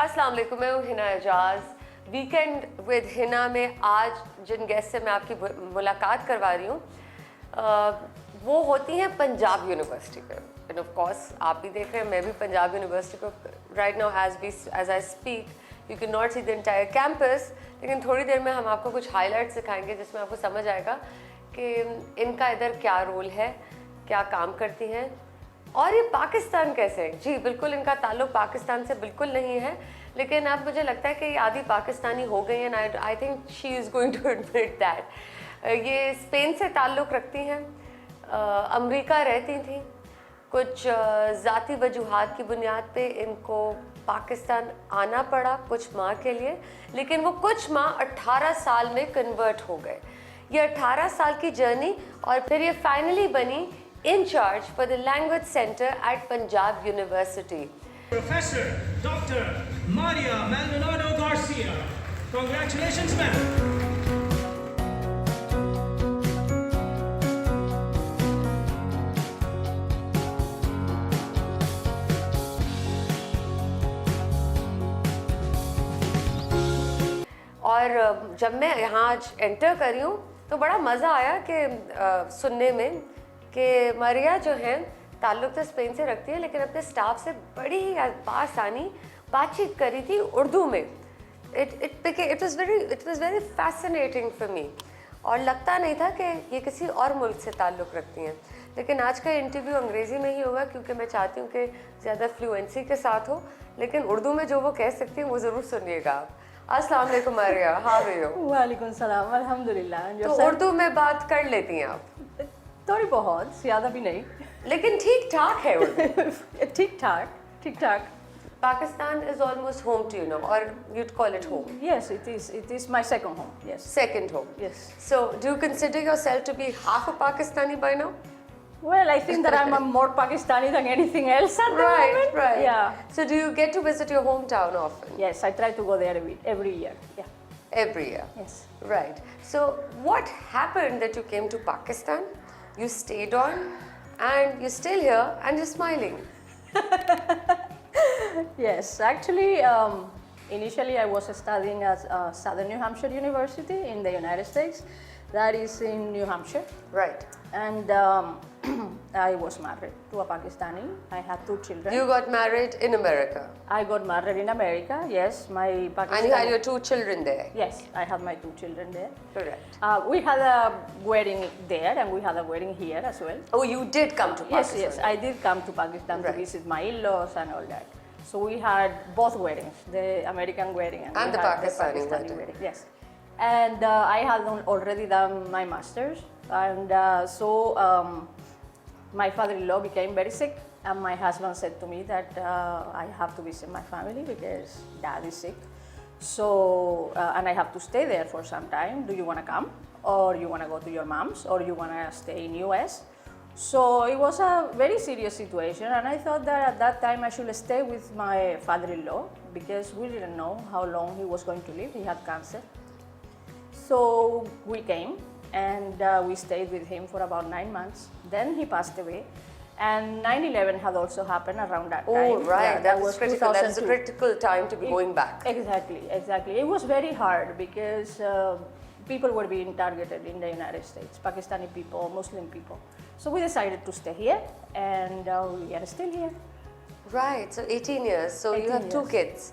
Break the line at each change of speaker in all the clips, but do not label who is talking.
अस्सलाम वालेकुम, मैं हूँ हिना एजाज। वीकेंड विद हिना में आज जिन गेस्ट से मैं आपकी मुलाकात करवा रही हूँ वो होती हैं पंजाब यूनिवर्सिटी पे। एंड ऑफ कोर्स आप भी देख रहे हैं, मैं भी पंजाब यूनिवर्सिटी पे right now as I speak. You can not see the entire campus, लेकिन थोड़ी देर में हम आपको कुछ हाईलाइट्स दिखाएंगे जिसमें आपको समझ आएगा कि इनका इधर क्या रोल है, क्या काम करती हैं और ये पाकिस्तान कैसे है। जी बिल्कुल, इनका ताल्लुक पाकिस्तान से बिल्कुल नहीं है, लेकिन अब मुझे लगता है कि ये आधी पाकिस्तानी हो गई हैं। I think she is going to admit that. ये स्पेन से ताल्लुक़ रखती हैं, अमेरिका रहती थी, कुछ ज़ाती वजूहात की बुनियाद पे इनको पाकिस्तान आना पड़ा कुछ माह के लिए, लेकिन वो कुछ माह 18 साल में कन्वर्ट हो गए। ये 18 साल की जर्नी और फिर ये फाइनली बनी in charge for the language center at Punjab University.
Professor Dr. Maria Maldonado Garcia. Congratulations, ma'am.
और जब मैं यहाँ आज एंटर करी हूँ तो बड़ा मज़ा आया कि सुनने में कि मारिया जो है ताल्लुक़ तो स्पेन से रखती है, लेकिन अपने स्टाफ से बड़ी ही बासानी बातचीत करी थी उर्दू में। It was very fascinating for me और लगता नहीं था कि ये किसी और मुल्क से ताल्लुक़ रखती हैं। लेकिन आज का इंटरव्यू अंग्रेज़ी में ही होगा क्योंकि मैं चाहती हूँ कि ज़्यादा फ्लुएंसी के साथ हो, लेकिन उर्दू में जो वो कह सकती हैं वो ज़रूर सुनिएगा आप। अस्सलाम वालेकुम मारिया, हाउ आर यू?
वालेकुम सलाम, अल्हम्दुलिल्लाह।
तो उर्दू में बात कर लेती हैं आप?
थोड़ी बहुत, ज़्यादा भी नहीं,
लेकिन ठीक ठाक है उर्दू।
ठीक ठाक।
Pakistan is almost home to you now, or you'd call it home?
Yes, it is my second home. Yes.
Second home.
Yes.
So, do you consider yourself to be half a Pakistani by now?
Well, I think that I'm more Pakistani than anything else at the moment.
Right.
Yeah.
So, do you get to visit your hometown often?
Yes, I try to go there every year. Yeah.
Every year.
Yes.
Right. So, what happened that you came to Pakistan? You stayed on, and you're still here, and you're smiling.
Yes, actually, initially I was studying at Southern New Hampshire University in the United States. That is in New Hampshire.
Right.
And I was married to a Pakistani. I had 2 children.
You got married in America?
I got married in America, yes. My Pakistani...
And you had your 2 children there?
Yes, I have my 2 children there.
Correct.
We had a wedding there and we had a wedding here as well.
Oh, you did come to Pakistan?
Yes, I did come to Pakistan
Right.
to visit my in-laws and all that. So we had both weddings, the American wedding and
the
we had
Pakistani
the Pakistani
wedding.
wedding. Yes. And I had already done my master's, and my father-in-law became very sick, and my husband said to me that I have to visit my family because dad is sick. So, and I have to stay there for some time. Do you want to come, or you want to go to your mom's, or you want to stay in US? So it was a very serious situation, and I thought that at that time I should stay with my father-in-law because we didn't know how long he was going to live. He had cancer. So we came and we stayed with him for about 9 months. Then he passed away, and 9/11 had also happened around that time.
Oh, right.
Yeah,
that was critical. That was a
2002.
critical time to be going back.
Exactly. It was very hard because people were being targeted in the United States, Pakistani people, Muslim people. So we decided to stay here, and we are still here.
Right. So 18 years. So
18
you have 2
years.
kids.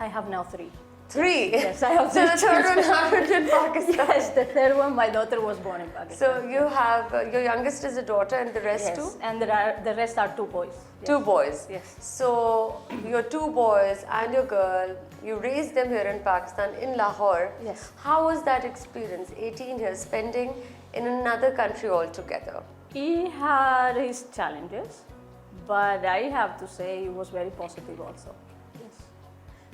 I have now 3.
3?
Yes, I have
So
3
the third one happened in Pakistan.
Yes, the third one, my daughter was born in Pakistan.
So you have, your youngest is a daughter and the rest
Yes,
two?
and the rest are 2 boys. Yes.
2 boys.
Yes.
So your 2 boys and your girl, you raised them here in Pakistan, in Lahore.
Yes.
How was that experience, 18 years spending in another country altogether?
He had his challenges, but I have to say he was very positive also. Yes.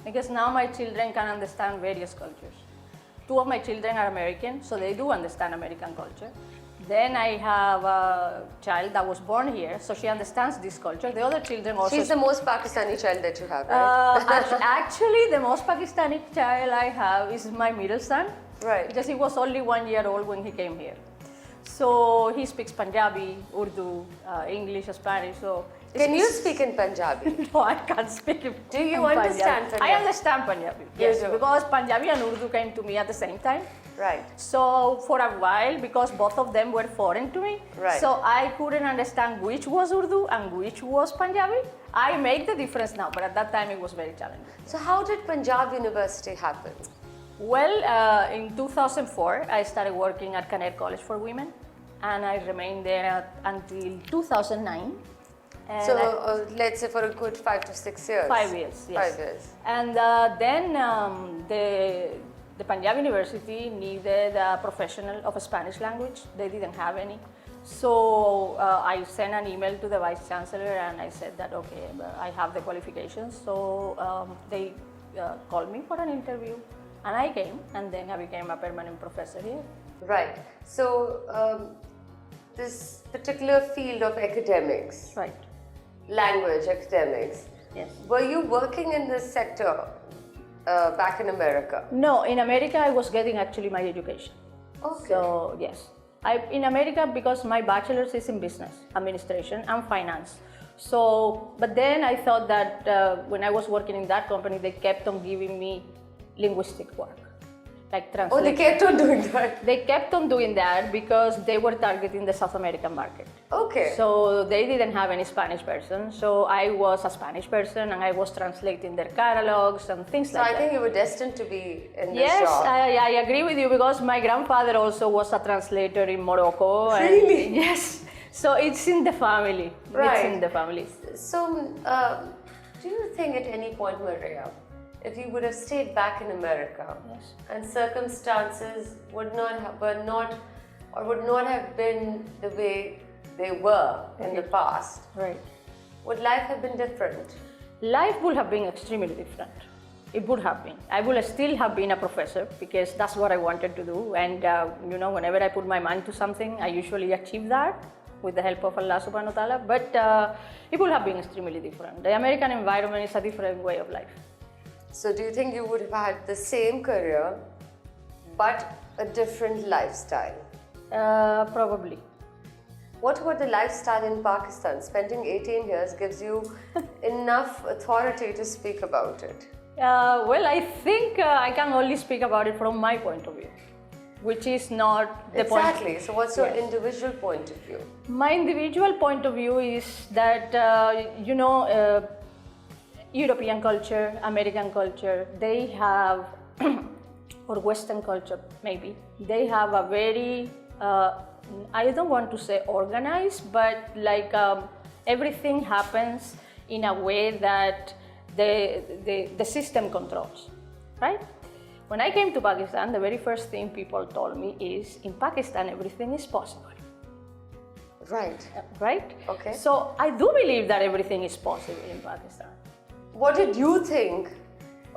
Because now my children can understand various cultures. 2 of my children are American, so they do understand American culture. Then I have a child that was born here, so she understands this culture. The other children also...
She's the most Pakistani child that you have, right?
Actually, the most Pakistani child I have is my middle son.
Right.
Because he was only 1 year old when he came here. So he speaks Punjabi, Urdu, English, Spanish. So
Can you speak in Punjabi?
no, I can't speak it.
Do you
in
understand
Punjabi.
Punjabi?
I understand Punjabi.
You
Yes,
do.
because Punjabi and Urdu came to me at the same time.
Right.
So for a while, because both of them were foreign to me,
Right.
so I couldn't understand which was Urdu and which was Punjabi. I make the difference now, but at that time it was very challenging.
So how did Punjab University happen?
Well, in 2004, I started working at Canet College for Women, and I remained there until 2009. And
So let's say for a good 5 to 6 years.
5 years, yes.
5 years.
And then the Punjab University needed a professional of a Spanish language. They didn't have any. So I sent an email to the Vice Chancellor and I said that, okay, I have the qualifications. So they called me for an interview and I came, and then I became a permanent professor here.
Right. So this particular field of academics,
Right.
language academics,
Yes.
were you working in this sector back in America?
No, in America I was getting actually my education.
Okay.
So yes, in America, because my bachelor's is in business administration and finance. So, but then I thought that when I was working in that company, they kept on giving me linguistic work, like translation.
Oh, they kept on doing that.
They kept on doing that because they were targeting the South American market.
Okay.
So they didn't have any Spanish person. So I was a Spanish person and I was translating their catalogs and things
So
like
I
that.
think you were destined to be in this
Yes,
job.
I agree with you because my grandfather also was a translator in Morocco.
Really?
And yes. So it's in the family.
Right.
It's in the family.
So, do you think at any point, Maria, if you would have stayed back in America
Yes.
and circumstances would not have been the way they were in the past,
Right.
would life have been different?
Life would have been extremely different. It would have been. I would still have been a professor because that's what I wanted to do. And whenever I put my mind to something, I usually achieve that with the help of Allah subhanahu wa ta'ala. But it would have been extremely different. The American environment is a different way of life.
So, do you think you would have had the same career but a different lifestyle?
Probably.
What about the lifestyle in Pakistan? Spending 18 years gives you enough authority to speak about it.
Well, I think I can only speak about it from my point of view, which is not the point.
Exactly. So, what's your
Yes.
individual point of view?
My individual point of view is that, European culture, American culture, they have, or Western culture maybe, they have a very, I don't want to say organized, but like everything happens in a way that the system controls, right? When I came to Pakistan, the very first thing people told me is, in Pakistan, everything is possible.
Right.
Right?
Okay.
So I do believe that everything is possible in Pakistan.
What did you think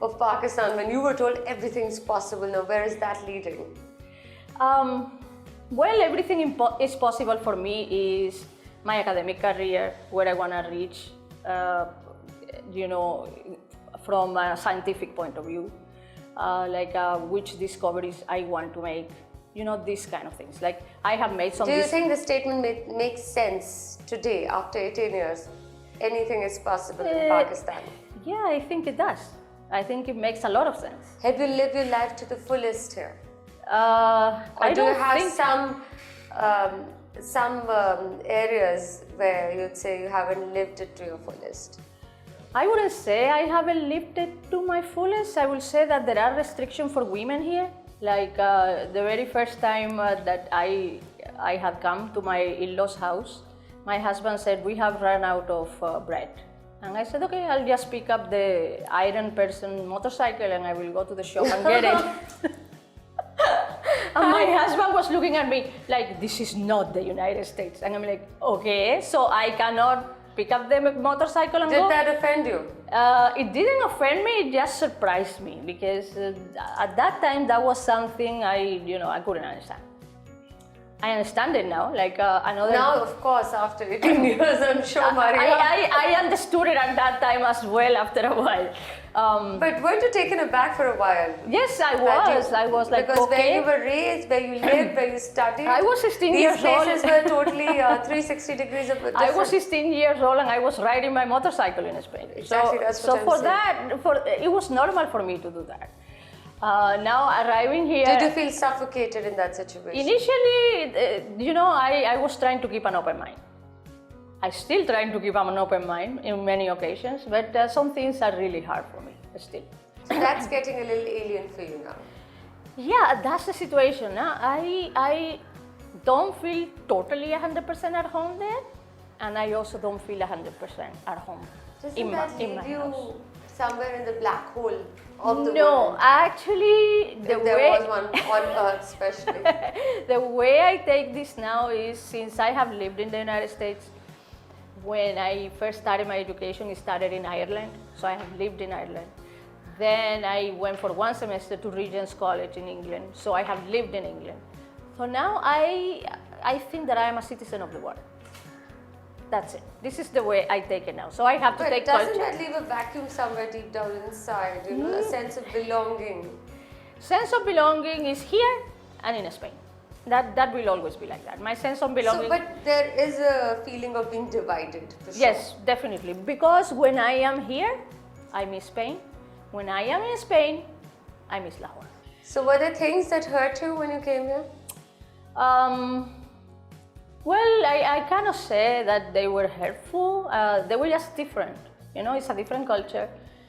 of Pakistan when you were told everything's possible? Now, where is that leading?
Well, everything is possible for me is my academic career, where I want to reach, from a scientific point of view, which discoveries I want to make, these kind of things. Like I have made some.
Do you think the statement makes sense today, after 18 years? Anything is possible in Pakistan.
Yeah, I think it does. I think it makes a lot of sense.
Have you lived your life to the fullest here? Or
I
do you
don't
have
think
some areas where you'd say you haven't lived it to your fullest?
I wouldn't say I haven't lived it to my fullest. I will say that there are restrictions for women here. Like the very first time that I had come to my in-laws' house, my husband said, we have run out of bread. And I said, okay, I'll just pick up the iron person motorcycle and I will go to the shop and get it. And my husband was looking at me like, this is not the United States. And I'm like, okay, so I cannot pick up the motorcycle and go?
Did that offend you?
It didn't offend me, it just surprised me because at that time that was something I couldn't understand. I understand it now. Like another.
Now, of course, after 18 years, I'm sure, Maria.
I understood it at that time as well. After a while.
But weren't you taken aback for a while?
Yes, I was. I was like,
because
okay.
where you were raised, where you lived, where you studied.
I was 16 years old.
These places were totally 360 degrees of different.
I was 16 years old and I was riding my motorcycle in Spain.
Exactly, that's what I'm saying.
It was normal for me to do that. Now arriving here.
Did you feel suffocated in that situation?
Initially, I was trying to keep an open mind. I still trying to keep an open mind in many occasions, but some things are really hard for me still.
So that's getting a little alien for you now.
Yeah, that's the situation. I don't feel totally 100% at home there, and I also don't feel 100% at home
Doesn't that lead you
house.
Somewhere in the black hole of the
No,
world?
actually,
If there was one on Earth, especially.
The way I take this now is, since I have lived in the United States, when I first started my education, it started in Ireland, so I have lived in Ireland. Then I went for 1 semester to Regent's College in England, so I have lived in England. So now I think that I am a citizen of the world. That's it. This is the way I take it now. So I have to take culture.
But doesn't that leave a vacuum somewhere deep down inside, a sense of belonging?
Sense of belonging is here and in Spain. That will always be like that. My sense of belonging.
So, but there is a feeling of being divided, for sure.
Yes, definitely. Because when I am here, I miss Spain. When I am in Spain, I miss Lahore.
So were there things that hurt you when you came here?
Well, I cannot say that they were hurtful. They were just different. It's a different culture.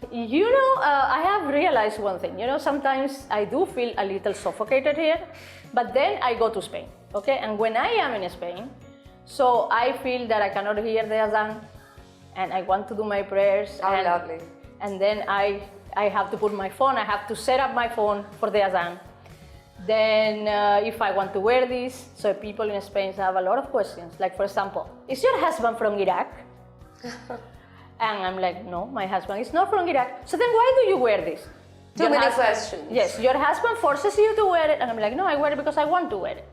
I have realized one thing. Sometimes I do feel a little suffocated here, but then I go to Spain, okay? And when I am in Spain, so I feel that I cannot hear the Azan, and I want to do my prayers.
How lovely.
And then I have to put my phone, I have to set up my phone for the Azan. Then if I want to wear this, so people in Spain have a lot of questions. Like, for example, is your husband from Iraq? And I'm like, no, my husband is not from Iraq. So then why do you wear this?
Too many questions.
Yes, your husband forces you to wear it. And I'm like, no, I wear it because I want to wear it.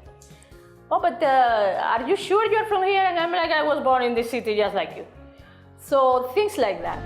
Oh, but are you sure you're from here? And I'm like, I was born in this city just like you. So things like that.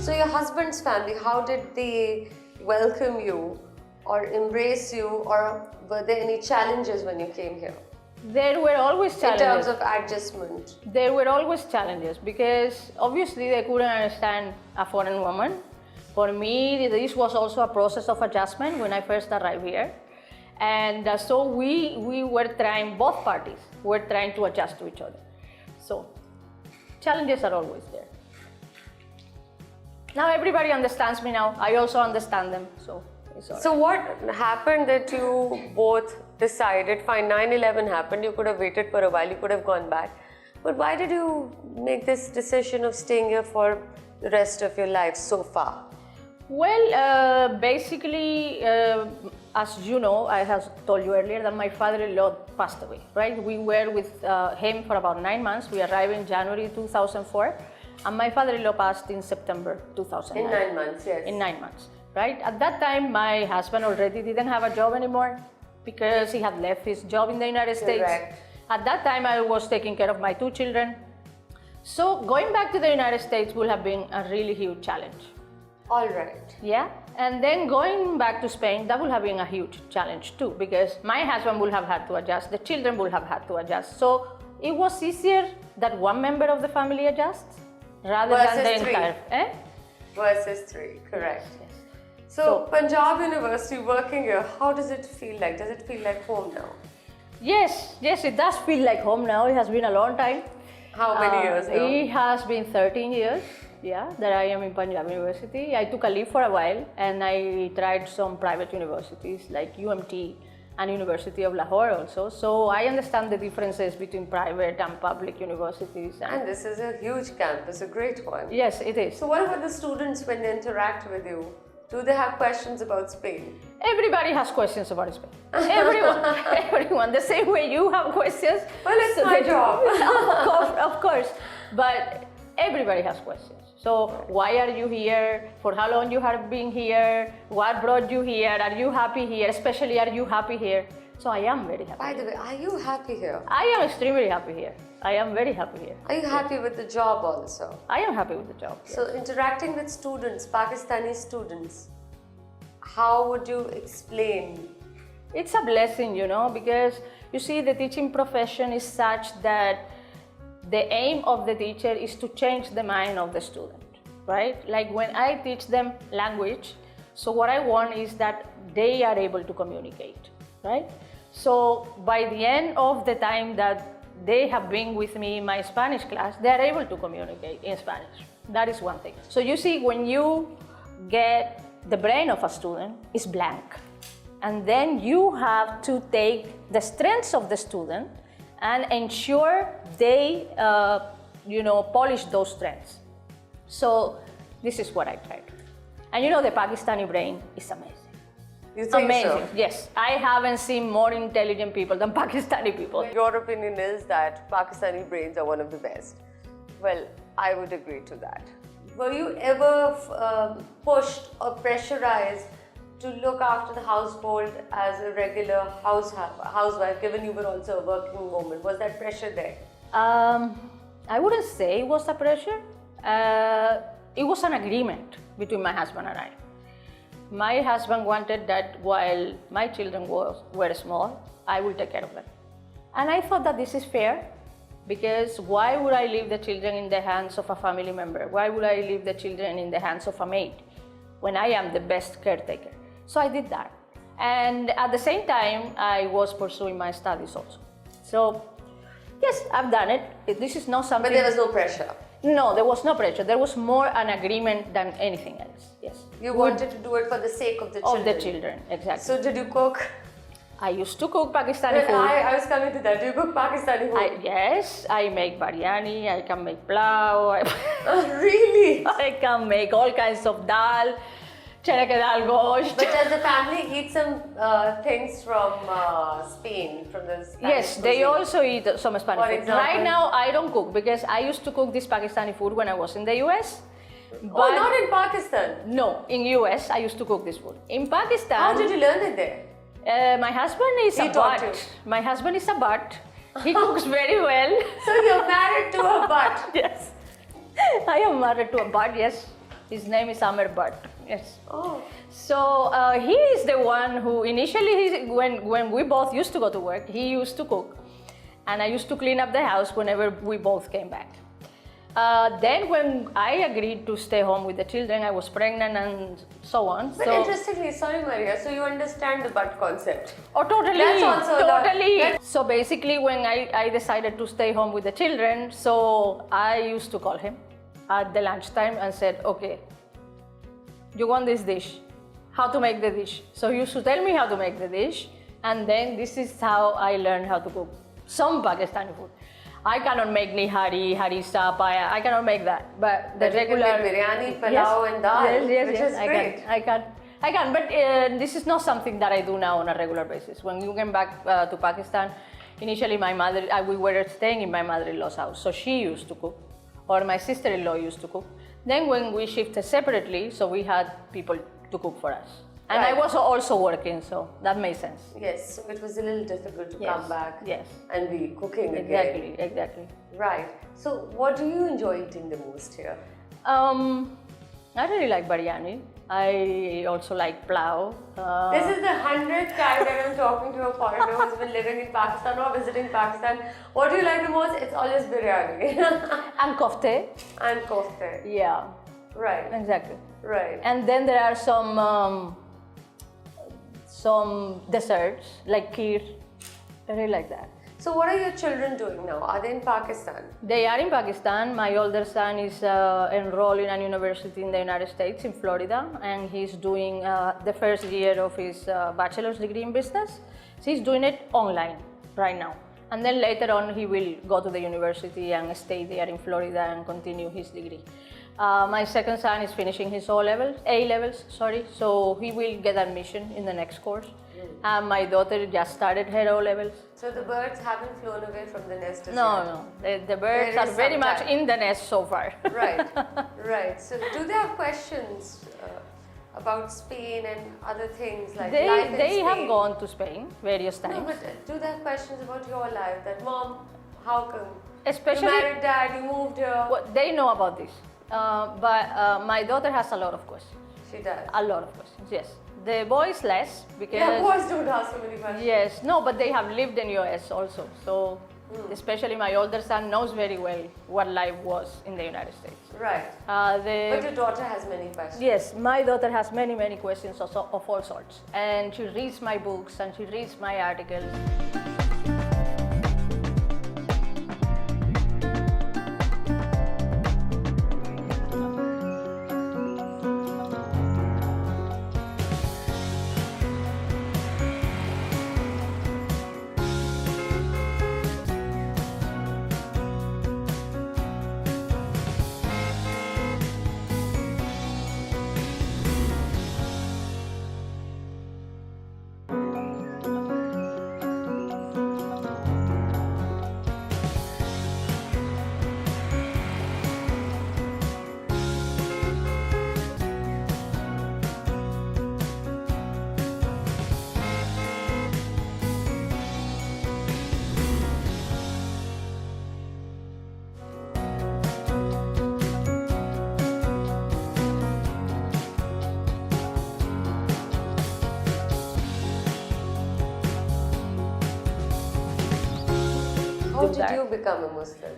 So your husband's family, how did they welcome you or embrace you, or were there any challenges when you came here?
There were always challenges.
In terms of adjustment?
There were always challenges because obviously they couldn't understand a foreign woman. For me, this was also a process of adjustment when I first arrived here. And so we were trying, both parties were trying to adjust to each other. So challenges are always there. Now everybody understands me now. I also understand them. So it's all right.
So what happened that you both decided, fine, 9/11 happened, you could have waited for a while, you could have gone back. But why did you make this decision of staying here for the rest of your life so far?
Well, basically, as you know, I have told you earlier that my father-in-law passed away, right? We were with him for about 9 months. We arrived in January 2004, and my father-in-law passed in September 2009.
In 9 months, yes.
In 9 months, right? At that time, my husband already didn't have a job anymore because he had left his job in the United States.
Correct.
At that time, I was taking care of my 2 children. So going back to the United States would have been a really huge challenge.
All right.
Yeah, And then going back to Spain, that would have been a huge challenge too, because my husband would have had to adjust, the children would have had to adjust. So it was easier that one member of the family adjusts rather than the entire.
Versus 3, correct.
Yes.
So Punjab University, working here, how does it feel like? Does it feel like home now?
Yes, it does feel like home now. It has been a long time.
How many years now?
It has been 13 years, that I am in Punjab University. I took a leave for a while and I tried some private universities like UMT and University of Lahore also. So I understand the differences between private and public universities.
And this is a huge campus, a great one.
Yes, it is.
So what about the students when they interact with you? Do they have questions about Spain?
Everybody has questions about Spain. Everyone. The same way you have questions.
Well, it's my job.
Of course. But everybody has questions. So why are you here? For how long you have been here? What brought you here? Are you happy here? Especially, are you happy here? So I am very happy.
By the way, are you happy here?
I am extremely happy here. I am very happy here.
Are you happy with the job also?
I am happy with the job. Yes.
So interacting with students, Pakistani students, how would you explain?
It's a blessing, because you see the teaching profession is such that the aim of the teacher is to change the mind of the student, right? Like when I teach them language, so what I want is that they are able to communicate, right? So by the end of the time that they have been with me in my Spanish class, they are able to communicate in Spanish. That is one thing. So you see, when you get the brain of a student is blank, and then you have to take the strengths of the student and ensure they, polish those strengths. So this is what I try to do. And the Pakistani brain is amazing.
You think
amazing.
so?
Yes, I haven't seen more intelligent people than Pakistani people.
Your opinion is that Pakistani brains are one of the best. Well, I would agree to that. Were you ever pushed or pressurized to look after the household as a regular housewife, given you were also a working woman? Was that pressure there?
I wouldn't say it was a pressure. It was an agreement between my husband and I. My husband wanted that while my children were small, I will take care of them. And I thought that this is fair, because why would I leave the children in the hands of a family member? Why would I leave the children in the hands of a maid when I am the best caretaker? So I did that. And at the same time, I was pursuing my studies also. So yes, I've done it. This is not something...
But there was no pressure?
No, there was no pressure. There was more an agreement than anything else, yes.
You wanted to do it for the sake of the children?
Of the children, exactly.
So did you cook?
I used to cook Pakistani food.
I was coming to that. Do you cook Pakistani food?
Yes, I make biryani, I can make pulao.
Really?
I can make all kinds of dal, chana ke dal gosht.
But does the family eat some things from Spain, from the Spanish
Yes, they
cuisine?
also eat some Spanish
For
food.
example?
Right now, I don't cook because I used to cook this Pakistani food when I was in the US.
Oh, not in Pakistan?
No, in US, I used to cook this food. In Pakistan...
How did you learn it there?
My husband is
He
a
taught
butt.
you.
My husband is a butt. He cooks very well.
So you're married to a butt?
Yes. I am married to a butt, yes. His name is Amir Butt. Yes.
Oh.
So he is the one who initially, when we both used to go to work, he used to cook. And I used to clean up the house whenever we both came back. Then when I agreed to stay home with the children, I was pregnant and so on.
But interestingly, sorry Maria, so you understand the butt concept?
Oh, totally.
That's also
totally. So basically, when I decided to stay home with the children, so I used to call him at the lunchtime and said, okay, you want this dish, how to make the dish. So he used to tell me how to make the dish, and then this is how I learned how to cook some Pakistani food. I cannot make nihari, harissa, paya. I cannot make that. But the regular
biryani, pulao, and dal, which is great.
I can. But this is not something that I do now on a regular basis. When we came back to Pakistan, initially my mother, we were staying in my mother-in-law's house, so she used to cook, or my sister-in-law used to cook. Then when we shifted separately, so we had people to cook for us. And
Right.
I was also working, so that made sense.
Yes, so it was a little difficult to
Yes,
come back
yes.
and be cooking
Exactly,
again.
exactly.
Right. So what do you enjoy eating the most here?
I really like biryani. I also like plow.
This is the 100th time that I'm talking to a foreigner who's been living in Pakistan or visiting Pakistan. What do you like the most? It's always biryani.
And kofte.
And kofte.
Yeah.
Right.
Exactly.
Right.
And then there are some desserts like kheer. I really like that.
So what are your children doing now? Are they in Pakistan?
They are in Pakistan. My older son is enrolled in a university in the United States, in Florida, and he's doing the first year of his bachelor's degree in business. So he's doing it online right now. And then later on, he will go to the university and stay there in Florida and continue his degree. My second son is finishing his A-levels, so he will get admission in the next course. And my daughter just started her O-levels.
So the birds haven't flown away from the nest as
No. The birds
There
are
is
very
some
much
time.
in the nest so far.
Right, right. So do they have questions about Spain and other things like life in
They
Spain?
have gone to Spain various
No,
times.
but do they have questions about your life? That mom, how come?
Especially-
you married dad, you moved here.
Well, they know about this. But my daughter has a lot of questions.
She does.
A lot of questions, yes. The boys less because...
Yeah, boys don't ask so many questions.
Yes, no, but they have lived in US also. So especially my older son knows very well what life was in the United States.
Right. But your daughter has many questions.
Yes, my daughter has many questions of all sorts. And she reads my books and she reads my articles.
How did you become a Muslim?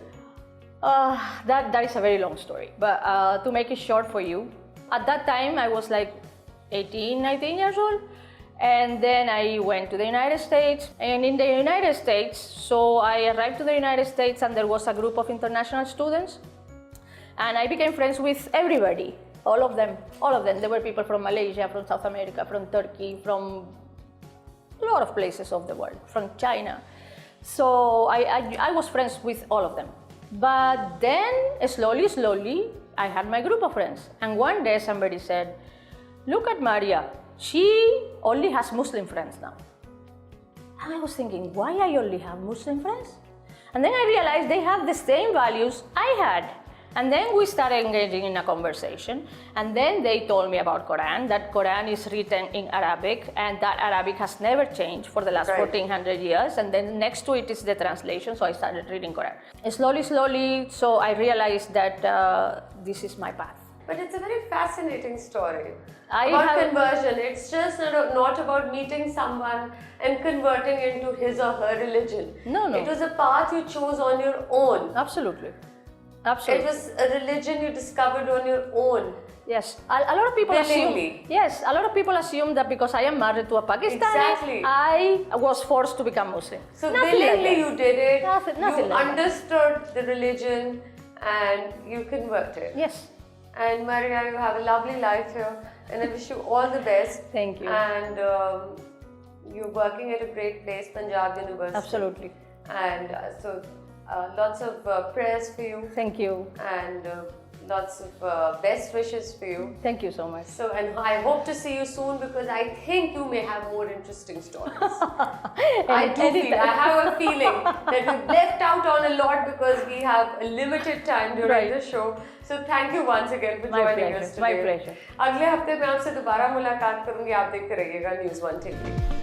That is a very long story, but to make it short for you, at that time I was like 18, 19 years old, and then I went to the United States. And in the United States, so I arrived to the United States and there was a group of international students, and I became friends with everybody, all of them. There were people from Malaysia, from South America, from Turkey, from a lot of places of the world, from China. So I was friends with all of them. But then slowly, I had my group of friends. And one day somebody said, look at Maria, she only has Muslim friends now. And I was thinking, why I only have Muslim friends? And then I realized they have the same values I had. And then we started engaging in a conversation, and then they told me about Quran, that Quran is written in Arabic, and that Arabic has never changed for the last 1400 years, and then next to it is the translation, so I started reading Quran. And slowly, so I realized that this is my path.
But it's a very fascinating story about conversion. It's just not about meeting someone and converting into his or her religion.
No.
It was a path you chose on your own.
Absolutely.
It was a religion you discovered on your own.
Yes, a lot of people assume. Yes, a lot of people assume that because I am married to a Pakistani, I was forced to become Muslim.
So willingly you did it.
Nothing
you
like
understood the religion and you converted.
Yes.
And Maria, you have a lovely life here, and I wish you all the best.
Thank you.
And you're working at a great place, Punjab University.
Absolutely.
And lots of prayers for you.
Thank you.
And lots of best wishes for you.
Thank you so much.
So, and I hope to see you soon because I think you may have more interesting stories. I have a feeling that we've left out on a lot because we have a limited time during the show. So thank you once again for joining us today.
My pleasure.
अगले हफ्ते मैं आपसे दोबारा मुलाकात करूंगी. आप देखते रहिएगा NewsOne TV.